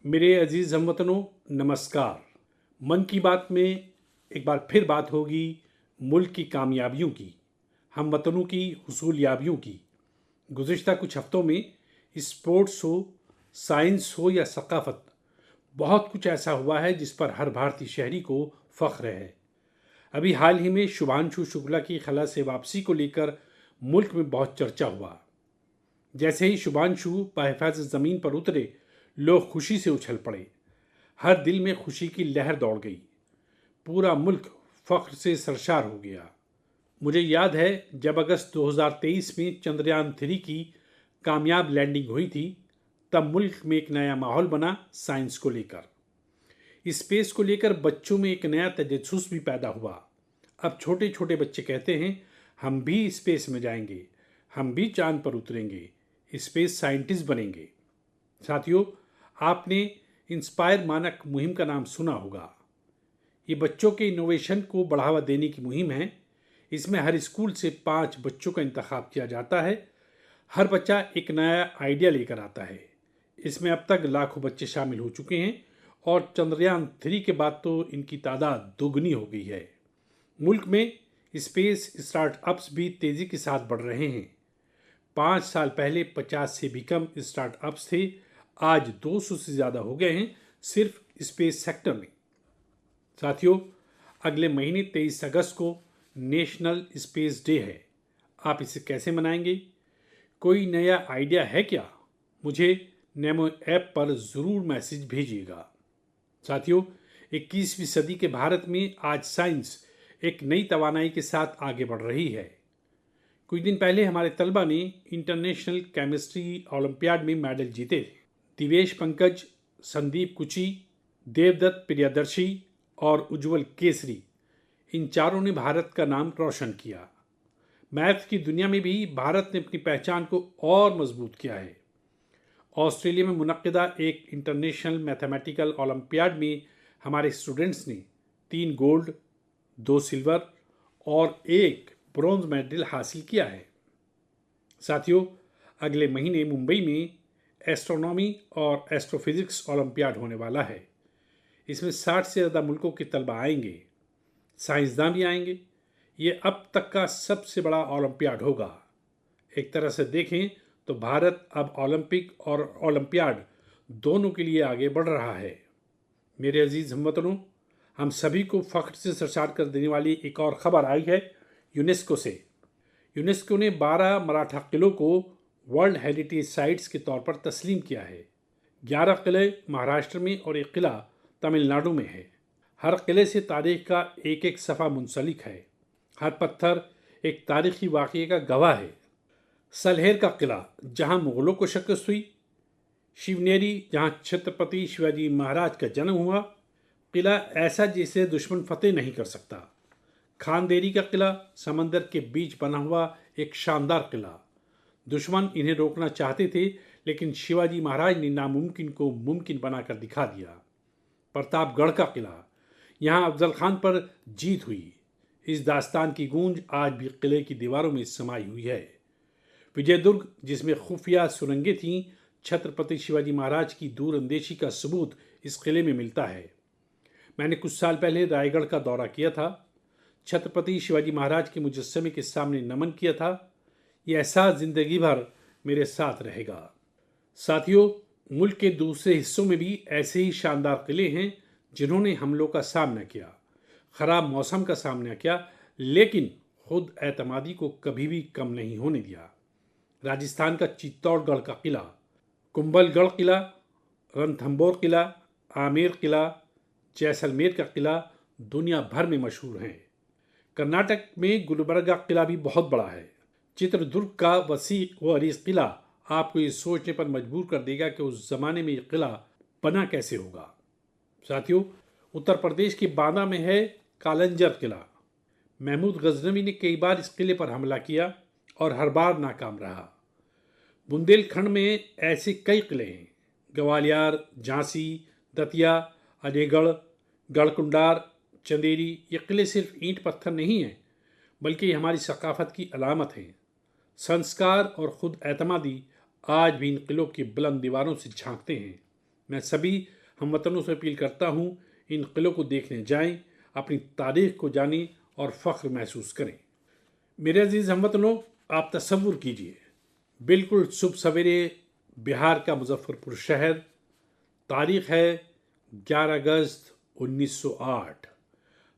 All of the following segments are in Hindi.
मेरे अजीज़ हमवतनों, नमस्कार। मन की बात में एक बार फिर बात होगी मुल्क की कामयाबियों की, हमवतनों की हुसूलियाबियों की। गुज़िश्ता कुछ हफ़्तों में स्पोर्ट्स हो, साइंस हो या सक़ाफ़त, बहुत कुछ ऐसा हुआ है जिस पर हर भारतीय शहरी को फ़ख्र है। अभी हाल ही में शुभांशु शुक्ला की खला से वापसी को लेकर मुल्क में बहुत चर्चा हुआ। जैसे ही शुभांशु बहिफ़ाज़ ज़मीन पर उतरे, लोग खुशी से उछल पड़े। हर दिल में खुशी की लहर दौड़ गई। पूरा मुल्क फ़ख्र से सरशार हो गया। मुझे याद है जब अगस्त 2023 में चंद्रयान-3 की कामयाब लैंडिंग हुई थी, तब मुल्क में एक नया माहौल बना साइंस को लेकर। स्पेस को लेकर बच्चों में एक नया तजस्सुस भी पैदा हुआ। अब छोटे छोटे बच्चे कहते हैं, हम भी स्पेस में जाएंगे, हम भी चांद पर उतरेंगे, स्पेस साइंटिस्ट बनेंगे। साथियों, आपने इंस्पायर मानक मुहिम का नाम सुना होगा। ये बच्चों के इनोवेशन को बढ़ावा देने की मुहिम है। इसमें हर स्कूल से 5 बच्चों का इंतखाब किया जाता है। हर बच्चा एक नया आइडिया लेकर आता है। इसमें अब तक लाखों बच्चे शामिल हो चुके हैं और चंद्रयान-3 के बाद तो इनकी तादाद दोगुनी हो गई है। मुल्क में स्पेस स्टार्टअप्स भी तेज़ी के साथ बढ़ रहे हैं। 5 साल पहले 50 से भी कम स्टार्टअप्स थे, आज 200 से ज़्यादा हो गए हैं सिर्फ स्पेस सेक्टर में। साथियों, अगले महीने 23 अगस्त को नेशनल स्पेस डे है। आप इसे कैसे मनाएंगे? कोई नया आइडिया है क्या? मुझे नेमो ऐप पर ज़रूर मैसेज भेजिएगा। साथियों, 21वीं सदी के भारत में आज साइंस एक नई तवानाई के साथ आगे बढ़ रही है। कुछ दिन पहले हमारे तलबा ने इंटरनेशनल केमिस्ट्री ओलंपियाड में मेडल जीते थे। दिवेश पंकज, संदीप कुची, देवदत्त प्रियदर्शी और उज्जवल केसरी, इन चारों ने भारत का नाम रोशन किया। मैथ की दुनिया में भी भारत ने अपनी पहचान को और मजबूत किया है। ऑस्ट्रेलिया में मुनक्किदा एक इंटरनेशनल मैथमेटिकल ओलंपियाड में हमारे स्टूडेंट्स ने 3 गोल्ड, 2 सिल्वर और 1 ब्रॉन्ज मेडल हासिल किया है। साथियों, अगले महीने मुंबई में एस्ट्रोनॉमी और एस्ट्रोफिजिक्स ओलंपियाड होने वाला है। इसमें 60 से ज़्यादा मुल्कों के तलबा आएंगे, साइंसदान भी आएंगे। ये अब तक का सबसे बड़ा ओलंपियाड होगा। एक तरह से देखें तो भारत अब ओलंपिक और ओलंपियाड दोनों के लिए आगे बढ़ रहा है। मेरे अजीज़ हमवतनों, हम सभी को फ़ख्र से सरशार कर देने वाली एक और ख़बर आई है यूनेस्को से। यूनेस्को ने 12 मराठा किलों को वर्ल्ड हेरिटेज साइट्स के तौर पर तस्लीम किया है। 11 किले महाराष्ट्र में और एक किला तमिलनाडु में है। हर किले से तारीख का एक एक सफ़ा मुंसलिक है। हर पत्थर एक तारीखी वाक़ये का गवाह है। सलहेर का किला, जहाँ मुग़लों को शिकस्त हुई। शिवनेरी, जहाँ छत्रपति शिवाजी महाराज का जन्म हुआ। किला ऐसा जिसे दुश्मन फतेह नहीं कर सकता। खानदेरी का किला, समंदर के बीच बना हुआ एक शानदार किला। दुश्मन इन्हें रोकना चाहते थे, लेकिन शिवाजी महाराज ने नामुमकिन को मुमकिन बनाकर दिखा दिया। प्रतापगढ़ का किला, यहाँ अफजल खान पर जीत हुई। इस दास्तान की गूंज आज भी किले की दीवारों में समाई हुई है। विजयदुर्ग, जिसमें खुफिया सुरंगें थीं, छत्रपति शिवाजी महाराज की दूरंदेशी का सबूत इस किले में मिलता है। मैंने कुछ साल पहले रायगढ़ का दौरा किया था। छत्रपति शिवाजी महाराज के मुजस्समे के सामने नमन किया था। यह एहसास जिंदगी भर मेरे साथ रहेगा। साथियों, मुल्क के दूसरे हिस्सों में भी ऐसे ही शानदार किले हैं जिन्होंने हमलों का सामना किया, ख़राब मौसम का सामना किया, लेकिन खुद एतमादी को कभी भी कम नहीं होने दिया। राजस्थान का चित्तौड़गढ़ का किला, कुंभलगढ़ किला, रणथंभौर किला, आमेर किला, जैसलमेर का किला दुनिया भर में मशहूर हैं। कर्नाटक में गुलबर्गा किला भी बहुत बड़ा है। चित्रदुर्ग का वसी व अरीज किला आपको ये सोचने पर मजबूर कर देगा कि उस ज़माने में ये किला बना कैसे होगा। साथियों, उत्तर प्रदेश के बांदा में है कालंजर किला। महमूद गजनवी ने कई बार इस किले पर हमला किया और हर बार नाकाम रहा। बुंदेलखंड में ऐसे कई किले हैं। ग्वालियर, झांसी, दतिया, अजयगढ़, गढ़कुंडार, चंदेरी, ये किले सिर्फ ईंट पत्थर नहीं हैं, बल्कि ये हमारी सकाफत की अलामत हैं। संस्कार और ख़ुद एतमादी आज भी इन किलों की बुलंद दीवारों से झांकते हैं। मैं सभी हमवतनों से अपील करता हूँ, इन किलों को देखने जाएं, अपनी तारीख को जानें और फ़ख्र महसूस करें। मेरे अजीज़ हमवतनों, आप तसव्वुर कीजिए, बिल्कुल सुबह सवेरे बिहार का मुजफ्फरपुर शहर, तारीख है 11 अगस्त 1908।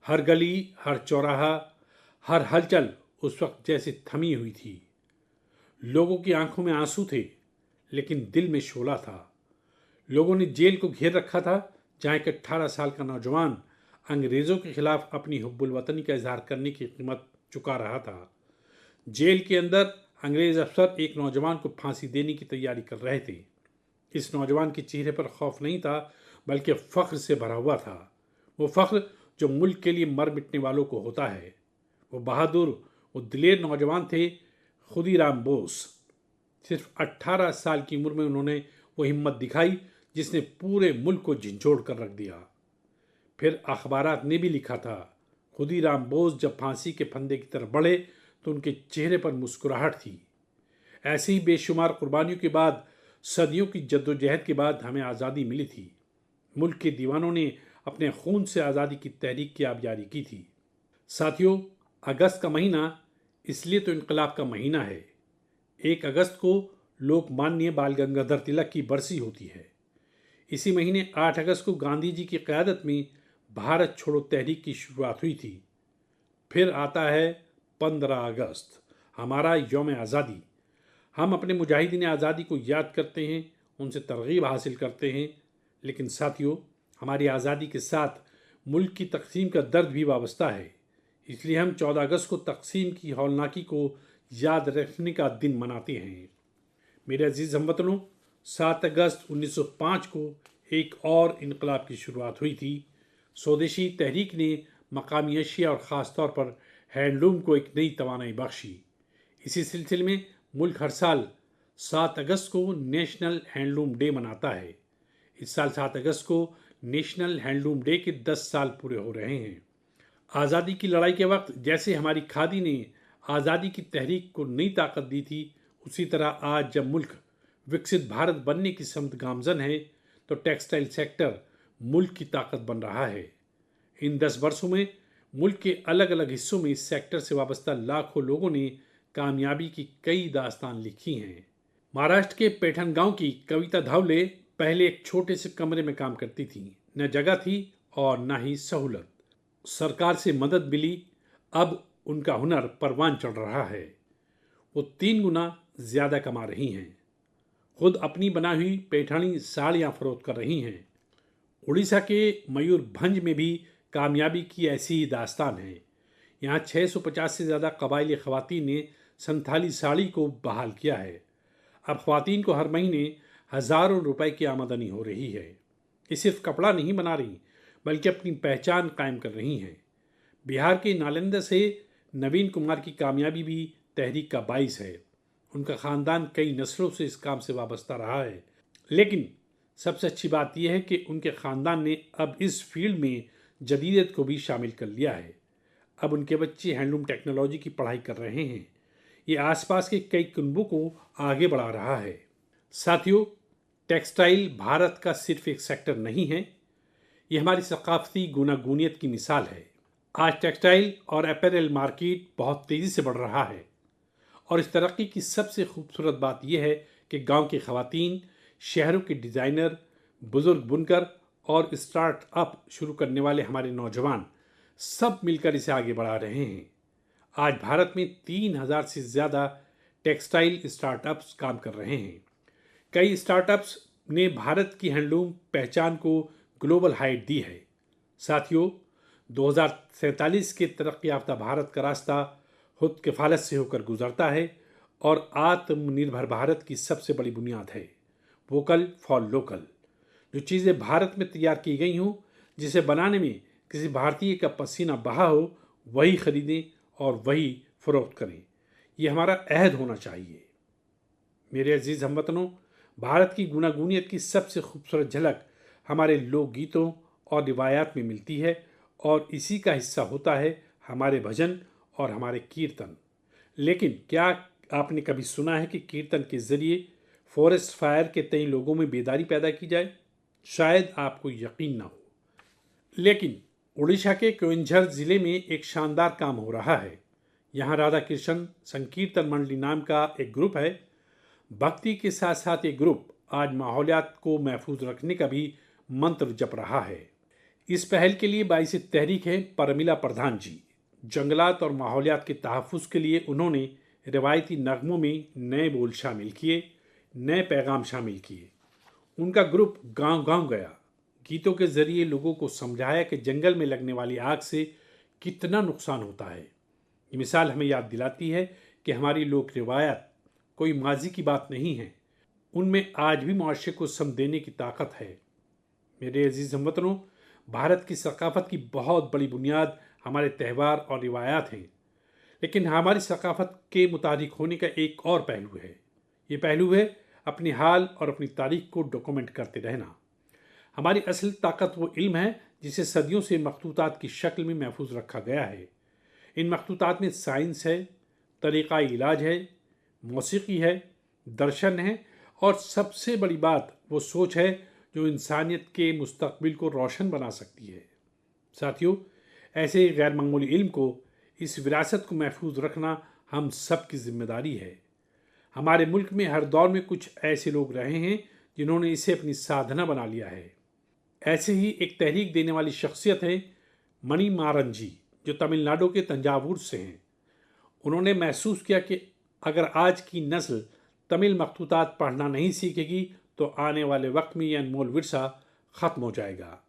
हर गली, हर चौराहा, हर हलचल उस वक्त जैसे थमी हुई थी। लोगों की आंखों में आंसू थे, लेकिन दिल में शोला था। लोगों ने जेल को घेर रखा था, जहाँ एक 18 साल का नौजवान अंग्रेज़ों के खिलाफ अपनी हुब्बुल वतनी का इजहार करने की कीमत चुका रहा था। जेल के अंदर अंग्रेज़ अफसर एक नौजवान को फांसी देने की तैयारी कर रहे थे। इस नौजवान के चेहरे पर खौफ नहीं था, बल्कि फ़ख्र से भरा हुआ था। वो फ़ख्र जो मुल्क के लिए मर मिटने वालों को होता है। वो बहादुर, वो दिलेर नौजवान थे खुदीराम बोस। सिर्फ 18 साल की उम्र में उन्होंने वो हिम्मत दिखाई जिसने पूरे मुल्क को झंझोड़ कर रख दिया। फिर अखबारात ने भी लिखा था, खुदीराम बोस जब फांसी के फंदे की तरफ बढ़े तो उनके चेहरे पर मुस्कुराहट थी। ऐसी ही बेशुमार कुर्बानियों के बाद, सदियों की जद्दोजहद के बाद हमें आज़ादी मिली थी। मुल्क के दीवानों ने अपने खून से आज़ादी की तहरीक की आबियारी की थी। साथियों, अगस्त का महीना इसलिए तो इनकलाब का महीना है। 1 अगस्त को लोकमान्य बाल गंगाधर तिलक की बरसी होती है। इसी महीने 8 अगस्त को गांधी जी की क़यादत में भारत छोड़ो तहरीक की शुरुआत हुई थी। फिर आता है 15 अगस्त, हमारा यौम आज़ादी। हम अपने मुजाहिदीन आज़ादी को याद करते हैं, उनसे तरगीब हासिल करते हैं, लेकिन साथियों, हमारी आज़ादी के साथ मुल्क की तकसीम का दर्द भी वाबस्ता है। इसलिए हम 14 अगस्त को तकसीम की हौलनाकी को याद रखने का दिन मनाते हैं। मेरे अजीज़ हमवतनों, 7 अगस्त 1905 को एक और इनकलाब की शुरुआत हुई थी। स्वदेशी तहरीक ने मकामी अशिया और ख़ास तौर पर हैंडलूम को एक नई तवानाई बख्शी। इसी सिलसिले में मुल्क हर साल 7 अगस्त को नेशनल हैंडलूम डे मनाता है। इस साल 7 अगस्त को नेशनल हैंडलूम डे के 10 साल पूरे हो रहे हैं। आज़ादी की लड़ाई के वक्त जैसे हमारी खादी ने आज़ादी की तहरीक को नई ताकत दी थी, उसी तरह आज जब मुल्क विकसित भारत बनने की समत गामजन है, तो टेक्सटाइल सेक्टर मुल्क की ताकत बन रहा है। इन 10 वर्षों में मुल्क के अलग अलग हिस्सों में इस सेक्टर से वाबस्ता लाखों लोगों ने कामयाबी की कई दास्तान लिखी हैं। महाराष्ट्र के पैठन गांव की कविता धावले पहले एक छोटे से कमरे में काम करती थी। न जगह थी और न ही सहूलत। सरकार से मदद मिली, अब उनका हुनर परवान चढ़ रहा है। वो 3 गुना ज़्यादा कमा रही हैं। खुद अपनी बनाई हुई पैठानी साड़ियाँ फरोख्त कर रही हैं। उड़ीसा के मयूरभंज में भी कामयाबी की ऐसी ही दास्तान है। यहाँ 650 से ज़्यादा कबायली ख़वातीन ने संथाली साड़ी को बहाल किया है। अब ख़वातीन को हर महीने हज़ारों रुपए की आमदनी हो रही है। ये सिर्फ कपड़ा नहीं बना रही, बल्कि अपनी पहचान कायम कर रही हैं। बिहार के नालंदा से नवीन कुमार की कामयाबी भी तहरीक का बाइस है। उनका ख़ानदान कई नस्लों से इस काम से वाबस्ता रहा है, लेकिन सबसे अच्छी बात यह है कि उनके ख़ानदान ने अब इस फील्ड में जदीदियत को भी शामिल कर लिया है। अब उनके बच्चे हैंडलूम टेक्नोलॉजी की पढ़ाई कर रहे हैं। ये आसपास के कई कुनबों को आगे बढ़ा रहा है। साथियों, टेक्सटाइल भारत का सिर्फ एक सेक्टर नहीं है, ये हमारी सकाफती गुनागूनियत की मिसाल है। आज टेक्सटाइल और अपैरल मार्केट बहुत तेज़ी से बढ़ रहा है, और इस तरक्की की सबसे खूबसूरत बात यह है कि गांव की ख़वातीन, शहरों के डिज़ाइनर, बुज़ुर्ग बुनकर और स्टार्टअप शुरू करने वाले हमारे नौजवान सब मिलकर इसे आगे बढ़ा रहे हैं। आज भारत में 3000 से ज़्यादा टेक्सटाइल स्टार्टअप्स काम कर रहे हैं। कई स्टार्टअप्स ने भारत की हैंडलूम पहचान को ग्लोबल हाइट दी है। साथियों, 2047 के तरक्की याफ्ता भारत का रास्ता खुद किफ़ालत से होकर गुजरता है, और आत्मनिर्भर भारत की सबसे बड़ी बुनियाद है वोकल फॉर लोकल। जो चीज़ें भारत में तैयार की गई हों, जिसे बनाने में किसी भारतीय का पसीना बहा हो, वही खरीदें और वही फ़रोख्त करें। ये हमारा अहद होना चाहिए। मेरे अजीज़ हमवतनों, भारत की गुनागूनियत की सबसे खूबसूरत झलक हमारे लोकगीतों और रिवायात में मिलती है, और इसी का हिस्सा होता है हमारे भजन और हमारे कीर्तन। लेकिन क्या आपने कभी सुना है कि कीर्तन के ज़रिए फॉरेस्ट फायर के तई लोगों में बेदारी पैदा की जाए? शायद आपको यकीन ना हो, लेकिन उड़ीसा के क्योंझर जिले में एक शानदार काम हो रहा है। यहाँ राधा कृष्ण संकीर्तन मंडली नाम का एक ग्रुप है। भक्ति के साथ साथ ये ग्रुप आज माहौलियात को महफूज रखने का भी मंत्र जप रहा है। इस पहल के लिए बाइस तहरीक है परमिला प्रधान जी। जंगलात और माहौलियात के तहफ़्फ़ुज़ के लिए उन्होंने रिवायती नगमों में नए बोल शामिल किए, नए पैगाम शामिल किए। उनका ग्रुप गांव-गांव गया, गीतों के ज़रिए लोगों को समझाया कि जंगल में लगने वाली आग से कितना नुकसान होता है। ये मिसाल हमें याद दिलाती है कि हमारी लोक रिवायत कोई माजी की बात नहीं है, उनमें आज भी मुआशरे को सम देने की ताकत है। मेरे अजीज़ हमवतनों, भारत की सकाफ़त की बहुत बड़ी बुनियाद हमारे त्यौहार और रिवायात हैं, लेकिन हमारी सकाफ़त के मुतारिक होने का एक और पहलू है। ये पहलू है अपने हाल और अपनी तारीख को डॉक्यूमेंट करते रहना। हमारी असल ताकत वो इल्म है जिसे सदियों से मखतूतात की शक्ल में महफूज रखा गया है। इन मखतूतात में साइंस है, तरीक़ा इलाज है, मौसीकी है, दर्शन है और सबसे बड़ी बात वो सोच है जो इंसानियत के मुस्तकबिल को रोशन बना सकती है। साथियों, ऐसे ही गैर मामूली इल्म को, इस विरासत को महफूज रखना हम सब की जिम्मेदारी है। हमारे मुल्क में हर दौर में कुछ ऐसे लोग रहे हैं जिन्होंने इसे अपनी साधना बना लिया है। ऐसे ही एक तहरीक देने वाली शख्सियत है मणि मारन जी, जो तमिलनाडु के तंजावुर से हैं। उन्होंने महसूस किया कि अगर आज की नस्ल तमिल मखतूतात पढ़ना नहीं सीखेगी तो आने वाले वक्त में यह अनमोल विरसा ख़त्म हो जाएगा।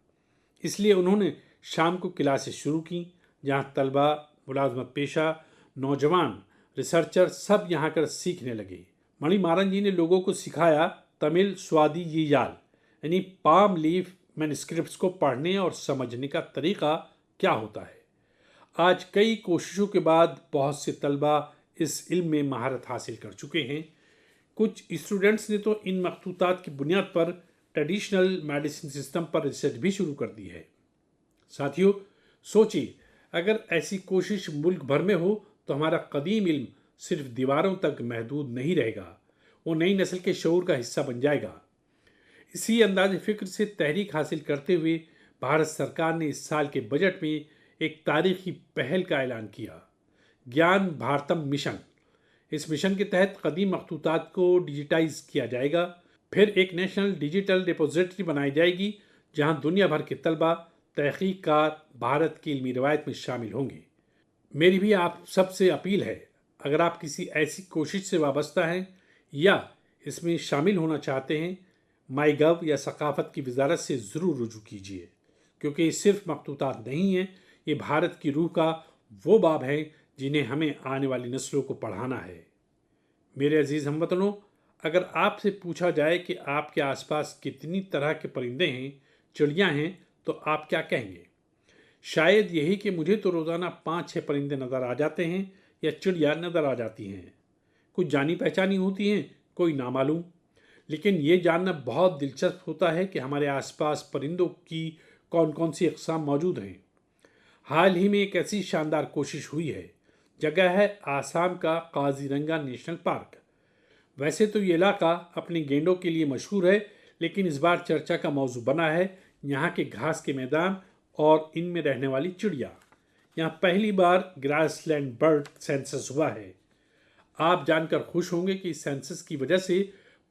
इसलिए उन्होंने शाम को क्लासेस शुरू की, जहाँ तलबा, मुलाजमत पेशा, नौजवान, रिसर्चर सब यहाँ कर सीखने लगे। मणि मारन जी ने लोगों को सिखाया तमिल स्वादी यीयाल यानी पाम लीफ मैनस्क्रिप्ट्स को पढ़ने और समझने का तरीक़ा क्या होता है। आज कई कोशिशों के बाद बहुत से तलबा इस इल्म में महारत हासिल कर चुके हैं। कुछ स्टूडेंट्स ने तो इन मखतूतात की बुनियाद पर ट्रेडिशनल मेडिसिन सिस्टम पर रिसर्च भी शुरू कर दी है। साथियों, सोचिए, अगर ऐसी कोशिश मुल्क भर में हो तो हमारा कदीम इल्म सिर्फ दीवारों तक महदूद नहीं रहेगा, वो नई नस्ल के शऊर का हिस्सा बन जाएगा। इसी अंदाज फ़िक्र से तहरीक हासिल करते हुए भारत सरकार ने इस साल के बजट में एक तारीखी पहल का ऐलान किया, ज्ञान भारतम मिशन। इस मिशन के तहत कदीम मखतूतात को डिजिटाइज किया जाएगा। फिर एक नेशनल डिजिटल डिपॉजिटरी बनाई जाएगी जहां दुनिया भर के तलबा, तहकीककार भारत की इल्मी रवायत में शामिल होंगे। मेरी भी आप सबसे अपील है, अगर आप किसी ऐसी कोशिश से वाबस्ता हैं या इसमें शामिल होना चाहते हैं, माई गव या सकाफ़त की वजारत से ज़रूर रुजू कीजिए, क्योंकि ये सिर्फ मखतूतात नहीं हैं, ये भारत की रूह का वो बाब है जिन्हें हमें आने वाली नस्लों को पढ़ाना है। मेरे अजीज़ हमवतनों, अगर आपसे पूछा जाए कि आपके आसपास कितनी तरह के परिंदे हैं, चिड़ियाँ हैं, तो आप क्या कहेंगे? शायद यही कि मुझे तो रोज़ाना 5-6 परिंदे नज़र आ जाते हैं या चिड़िया नज़र आ जाती हैं। कुछ जानी पहचानी होती हैं, कोई नामालूम। लेकिन ये जानना बहुत दिलचस्प होता है कि हमारे आसपास परिंदों की कौन कौन सी अक़साम मौजूद हैं। हाल ही में एक ऐसी शानदार कोशिश हुई है। जगह है आसाम का काजीरंगा नेशनल पार्क। वैसे तो ये इलाका अपने गेंडों के लिए मशहूर है, लेकिन इस बार चर्चा का मौजू बना है यहाँ के घास के मैदान और इनमें रहने वाली चिड़िया। यहाँ पहली बार ग्रासलैंड बर्ड सेंसस हुआ है। आप जानकर खुश होंगे कि इस सेंसस की वजह से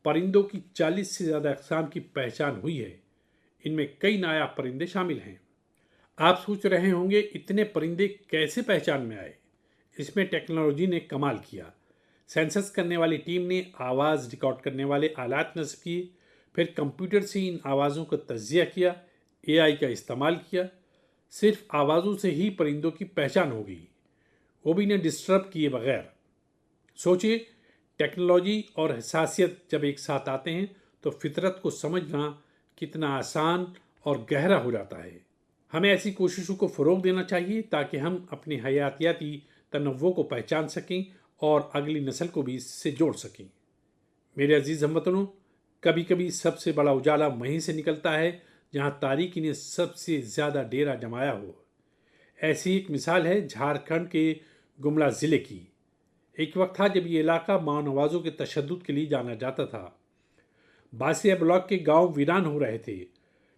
परिंदों की 40 से ज़्यादा अक़साम की पहचान हुई है। इनमें कई नायाब परिंदे शामिल हैं। आप सोच रहे होंगे इतने परिंदे कैसे पहचान में आए। इसमें टेक्नोलॉजी ने कमाल किया। सेंसस करने वाली टीम ने आवाज़ रिकॉर्ड करने वाले आलात नस्ब किए, फिर कंप्यूटर से इन आवाज़ों का तज्जिया किया, AI का इस्तेमाल किया। सिर्फ आवाज़ों से ही परिंदों की पहचान हो गई, वो भी इन्हें डिस्टर्ब किए बगैर। सोचिए, टेक्नोलॉजी और हसासियत जब एक साथ आते हैं तो फितरत को समझना कितना आसान और गहरा हो जाता है। हमें ऐसी कोशिशों को फ़रोग़ देना चाहिए ताकि हम अपने हयातियाती तनव्वुर को पहचान सकें और अगली नस्ल को भी इससे जोड़ सकें। मेरे अजीज़ हमवतनों, कभी कभी सबसे बड़ा उजाला वहीं से निकलता है जहाँ तारीकी ने सबसे ज़्यादा डेरा जमाया हो। ऐसी एक मिसाल है झारखंड के गुमला ज़िले की। एक वक्त था जब ये इलाका मानवाज़ों के तशद्दुद के लिए जाना जाता था। बासिया ब्लॉक के गांव वीरान हो रहे थे।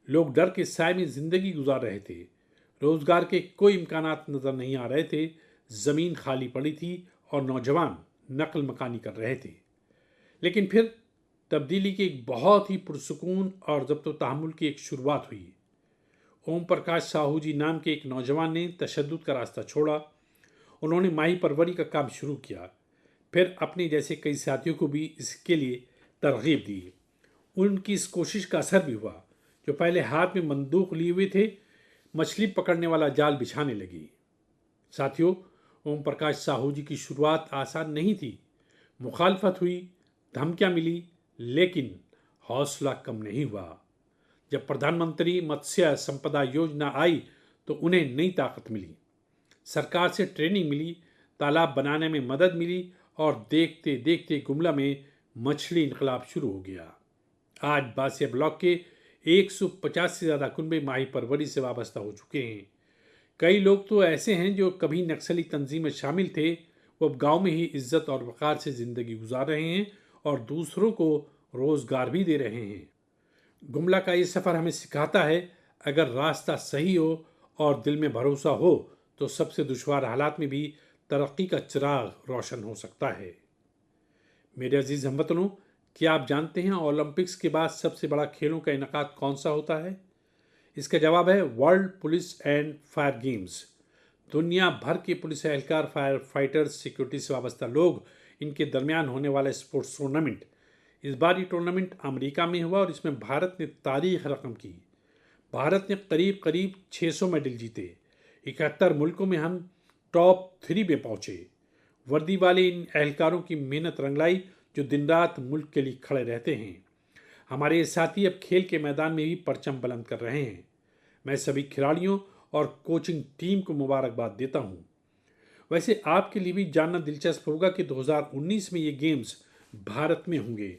लोग डर के साए में जिंदगी गुजार रहे थे। रोजगार के कोई इम्कानात नजर नहीं आ रहे थे। जमीन खाली पड़ी थी और नौजवान नकल मकानी कर रहे थे। लेकिन फिर तब्दीली की एक बहुत ही पुरसुकून और ज़ब्त तहम्मुल की एक शुरुआत हुई। ओम प्रकाश साहू जी नाम के एक नौजवान ने तशद्दुद का रास्ता छोड़ा। उन्होंने माही परवरी का काम शुरू किया। फिर अपने जैसे कई साथियों को भी इसके लिए तरगीब दी। उनकी इस कोशिश का असर भी हुआ। जो पहले हाथ में बंदूक लिए हुए थे, मछली पकड़ने वाला जाल बिछाने लगी। साथियों, ओम प्रकाश साहू जी की शुरुआत आसान नहीं थी। मुखालफत हुई, धमकियां मिली, लेकिन हौसला कम नहीं हुआ। जब प्रधानमंत्री मत्स्य संपदा योजना आई तो उन्हें नई ताकत मिली। सरकार से ट्रेनिंग मिली, तालाब बनाने में मदद मिली और देखते देखते गुमला में मछली इनकलाब शुरू हो गया। आज बासिया ब्लॉक के 150 से ज़्यादा कुनबे माही परवरी से वाबस्ता हो चुके हैं। कई लोग तो ऐसे हैं जो कभी नक्सली तंजीम में शामिल थे, वो अब गांव में ही इज्जत और वक़ार से ज़िंदगी गुजार रहे हैं और दूसरों को रोज़गार भी दे रहे हैं। गुमला का ये सफ़र हमें सिखाता है, अगर रास्ता सही हो और दिल में भरोसा हो तो सबसे दुश्वार हालात में भी तरक्की का चिराग रोशन हो सकता है। मेरे अजीज़ हमवतनों, क्या आप जानते हैं ओलंपिक्स के बाद सबसे बड़ा खेलों का इनकाद कौन सा होता है? इसका जवाब है world police and fire games. दुनिया भर के पुलिस एहलकार, फायर फाइटर्स, सिक्योरिटी से वाबस्ता लोग, इनके दरमियान होने वाला स्पोर्ट्स टूर्नामेंट। इस बार ये टूर्नामेंट अमेरिका में हुआ और इसमें भारत ने तारीख रकम की। भारत ने करीब करीब 600 मेडल जीते। 71 मुल्कों में हम टॉप 3 में पहुंचे। वर्दी वाले इन एहलकारों की मेहनत रंग लाई जो दिन रात मुल्क के लिए खड़े रहते हैं। हमारे ये साथी अब खेल के मैदान में भी परचम बुलंद कर रहे हैं। मैं सभी खिलाड़ियों और कोचिंग टीम को मुबारकबाद देता हूँ। वैसे आपके लिए भी जानना दिलचस्प होगा कि 2019 में ये गेम्स भारत में होंगे।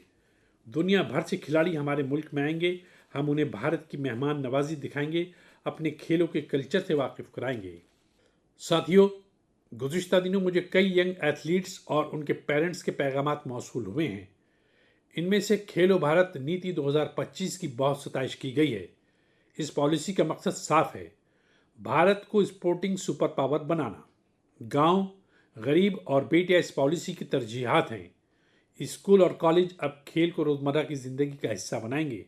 दुनिया भर से खिलाड़ी हमारे मुल्क में आएंगे। हम उन्हें भारत की मेहमान नवाजी दिखाएंगे, अपने खेलों के कल्चर से वाकिफ कराएंगे। साथियों, गुज़िश्ता दिनों मुझे कई यंग एथलीट्स और उनके पेरेंट्स के पैगामात मौसूल हुए हैं। इनमें से खेलो भारत नीति 2025 की बहुत सताइश की गई है। इस पॉलिसी का मकसद साफ है, भारत को स्पोर्टिंग सुपर पावर बनाना। गांव, गरीब और बेटियां इस पॉलिसी की तरजीहात हैं। स्कूल और कॉलेज अब खेल को रोज़मर्रा की ज़िंदगी का हिस्सा बनाएंगे।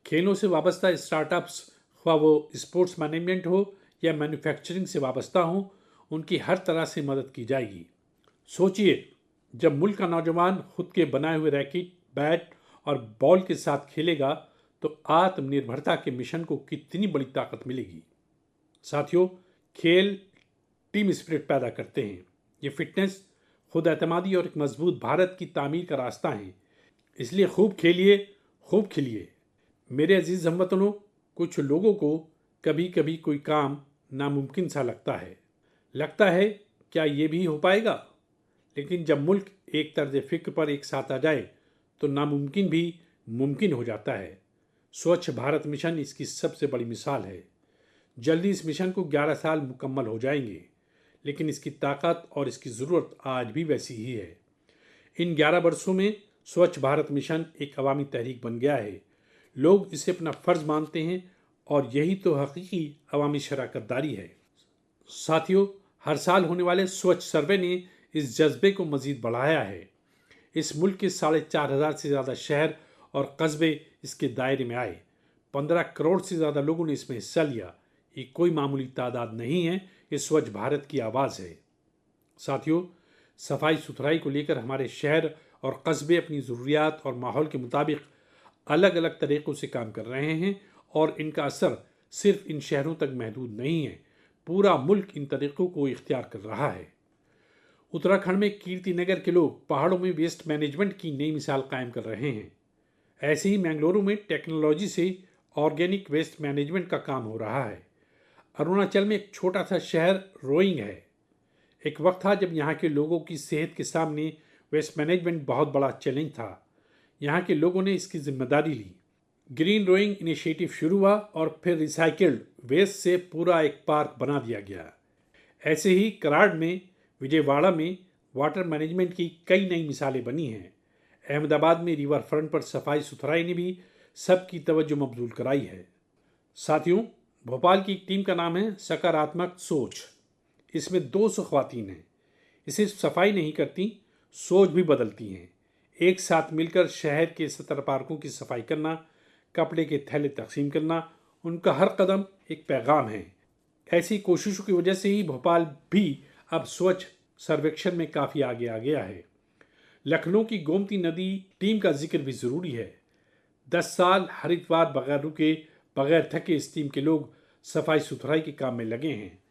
खेलों से वाबस्ता स्टार्टअप्स, ख्वाह वो स्पोर्ट्स मैनेजमेंट हो या मैन्युफैक्चरिंग से वाबस्ता हो, उनकी हर तरह से मदद की जाएगी। सोचिए, जब मुल्क का नौजवान खुद के बनाए हुए रैकेट, बैट और बॉल के साथ खेलेगा तो आत्मनिर्भरता के मिशन को कितनी बड़ी ताकत मिलेगी। साथियों, खेल टीम स्पिरिट पैदा करते हैं। ये फिटनेस, खुद एतमादी और एक मजबूत भारत की तामीर का रास्ता है। इसलिए खूब खेलिए, खूब खिलिए। मेरे अजीज़ हमवतनों, कुछ लोगों को कभी कभी कोई काम नामुमकिन सा लगता है क्या ये भी हो पाएगा? लेकिन जब मुल्क एक तर्ज फिक्र पर एक साथ आ जाए तो नामुमकिन भी मुमकिन हो जाता है। स्वच्छ भारत मिशन इसकी सबसे बड़ी मिसाल है। जल्दी इस मिशन को 11 साल मुकम्मल हो जाएंगे, लेकिन इसकी ताकत और इसकी ज़रूरत आज भी वैसी ही है। इन 11 वर्षों में स्वच्छ भारत मिशन एक अवामी तहरीक बन गया है। लोग इसे अपना फ़र्ज मानते हैं और यही तो हकीकी अवामी शराकतदारी है। साथियों, हर साल होने वाले स्वच्छ सर्वे ने इस जज्बे को मज़ीद बढ़ाया है। इस मुल्क के 4,500 से ज़्यादा शहर और कस्बे इसके दायरे में आए। 15 करोड़ से ज़्यादा लोगों ने इसमें हिस्सा लिया। ये कोई मामूली तादाद नहीं है, ये स्वच्छ भारत की आवाज़ है। साथियों, सफाई सुथराई को लेकर हमारे शहर और कस्बे अपनी ज़रूरियात और माहौल के मुताबिक अलग अलग तरीक़ों से काम कर रहे हैं और इनका असर सिर्फ इन शहरों तक महदूद नहीं है, पूरा मुल्क इन तरीक़ों को इख्तियार कर रहा है। उत्तराखंड में कीर्तिनगर के लोग पहाड़ों में वेस्ट मैनेजमेंट की नई मिसाल कायम कर रहे हैं। ऐसे ही मैंगलोरू में टेक्नोलॉजी से ऑर्गेनिक वेस्ट मैनेजमेंट का काम हो रहा है। अरुणाचल में एक छोटा सा शहर रोइंग है। एक वक्त था जब यहाँ के लोगों की सेहत के सामने वेस्ट मैनेजमेंट बहुत बड़ा चैलेंज था। यहाँ के लोगों ने इसकी जिम्मेदारी ली। ग्रीन रोइंग इनिशिएटिव शुरू हुआ और फिर रिसाइकिल्ड वेस्ट से पूरा एक पार्क बना दिया गया। ऐसे ही कराड़ में, विजयवाड़ा में वाटर मैनेजमेंट की कई नई मिसालें बनी हैं। अहमदाबाद में रिवर फ्रंट पर सफाई सुथराई ने भी सबकी तवज्जो मबजूल कराई है। साथियों, भोपाल की एक टीम का नाम है सकारात्मक सोच। इसमें 200 ख्वातीन हैं। ये सिर्फ सफाई नहीं करती, सोच भी बदलती हैं। एक साथ मिलकर शहर के 70 पार्कों की सफाई करना, कपड़े के थैले तकसीम करना, उनका हर कदम एक पैगाम है। ऐसी कोशिशों की वजह से ही भोपाल भी अब स्वच्छ सर्वेक्षण में काफ़ी आगे आ गया है। लखनऊ की गोमती नदी टीम का जिक्र भी ज़रूरी है। 10 साल हरिद्वार बगैर रुके, बगैर थके इस टीम के लोग सफाई सुथराई के काम में लगे हैं।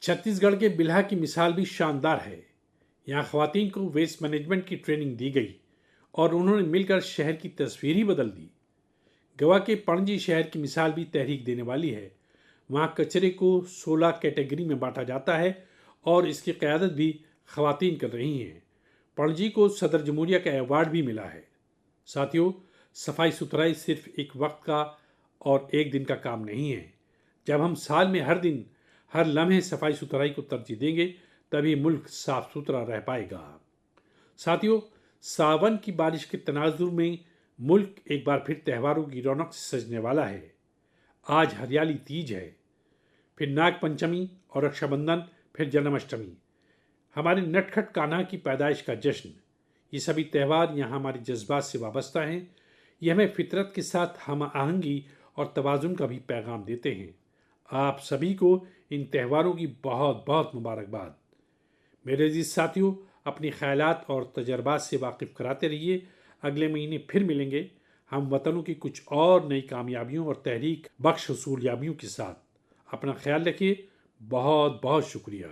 छत्तीसगढ़ के बिल्हा की मिसाल भी शानदार है। यहाँ ख्वातीन को वेस्ट मैनेजमेंट की ट्रेनिंग दी गई और उन्होंने मिलकर शहर की तस्वीर ही बदल दी। गोवा के पणजी शहर की मिसाल भी तहरीक देने वाली है। वहाँ कचरे को 16 कैटेगरी में बांटा जाता है और इसकी क़यादत भी ख्वातीन कर रही हैं। पणजी को सदर जमहूरिया का अवार्ड भी मिला है। साथियों, सफाई सुथराई सिर्फ एक वक्त का और एक दिन का काम नहीं है। जब हम साल में हर दिन, हर लम्हे सफाई सुथराई को तरजीह देंगे, तभी मुल्क साफ सुथरा रह पाएगा। साथियों, सावन की बारिश के तनाजुर में मुल्क एक बार फिर त्योहारों की रौनक से सजने वाला है। आज हरियाली तीज है, फिर नाग पंचमी और रक्षाबंधन, फिर जन्माष्टमी, हमारे नटखट कान्हा की पैदाइश का जश्न। ये सभी त्यौहार यहाँ हमारे जज्बात से वाबस्ता हैं। ये हमें फितरत के साथ हम आहंगी और तवाज़ुन का भी पैगाम देते हैं। आप सभी को इन त्योहारों की बहुत बहुत मुबारकबाद। मेरे अजीज साथियों, अपने ख्यालात और तजर्बात से वाकिफ़ कराते रहिए। अगले महीने फिर मिलेंगे हम वतनों की कुछ और नई कामयाबियों और तहरीक बख्श हसूलियाबियों के साथ। अपना ख्याल रखिए। बहुत बहुत शुक्रिया।